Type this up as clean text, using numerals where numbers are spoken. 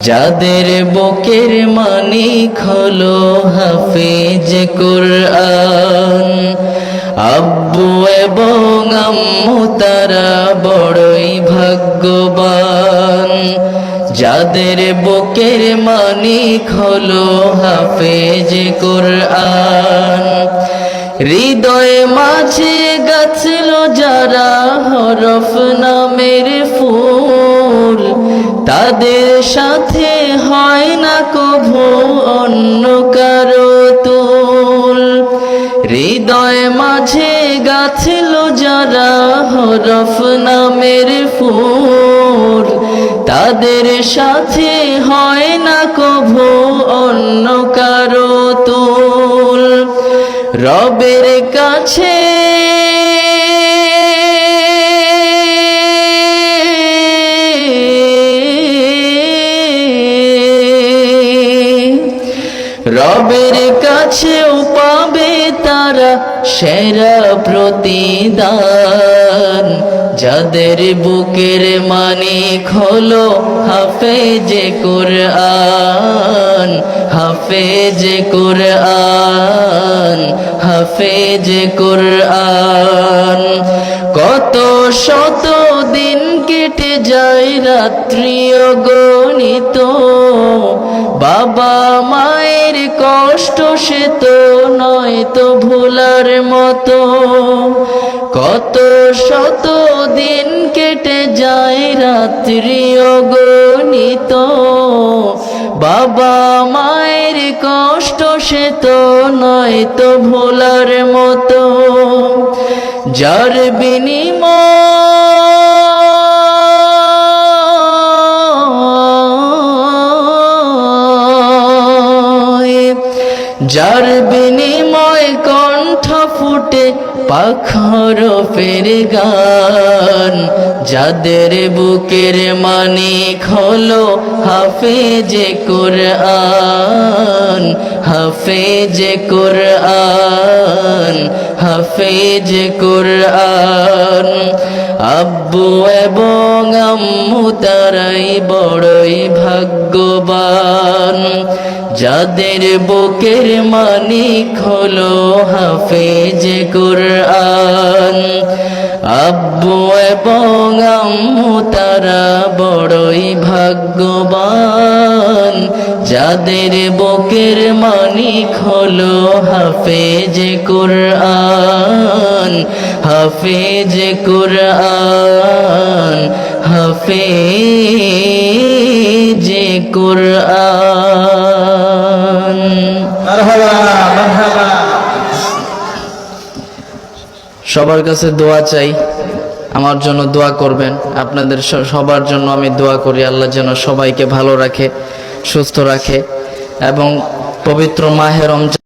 যাদের বুকের মানিক হলো হাফেজ কুরআন, আব্বু এবং আম্মু তারা বড়ই ভাগ্যবান। যাদের বুকের মানিক হলো হাফেজ কুরআন, হৃদয়ে মাঝে গাছল যারা হরফ নামের ফুল, তাদের সাথে হয় না কভু অন্য কারো তুল। হৃদয় মাঝে গাছল যারা হরফ নামের ফুল, তাদের সাথে হয় না কভু অন্য কারো তুল। রবের কাছে রবের কাছেও পাবে তারা সেরা প্রতিদান। যাদের বুকের মানিক হলো হাফেজ কুরআন, হাফেজ কুরআন, হাফেজ কুরআন। কত শত দিন কেটে যায় রাত্রি অগণিত, বাবা মায়ের কষ্ট সে তো নয় তো ভোলার মতো। কত শত দিন কেটে যায় রাত্রি অগণিত, বাবা মায়ের কষ্ট সে তো নয় তো ভোলার মতো। যার বিনিময় কণ্ঠ ফুটে পাখর ফের গান। যাদের বুকের মানিক হলো হাফেজ কুরআন, হাফেজ কুরআন, হাফেজ কুরআন। আব্বু এবং আম্মু তারাই বড়ই ভাগ্যবান। যাদের বুকের মানিক হলো হাফেজ কুরআন, আব্বু এবং আম্মু তারা বড়ই ভাগ্যবান। যাদের বুকের মানিক হলো হাফেজ কুরআন, হাফেজ কুরআন, হাফেজ কুরআন। মারহাবা মারহাবা। সবার কাছে দোয়া চাই, আমার জন্য দোয়া করবেন। আপনাদের সবার জন্য আমি দোয়া করি, আল্লাহ যেন সবাইকে ভালো রাখে, সুস্থ রাখে এবং পবিত্র মাহে রমজান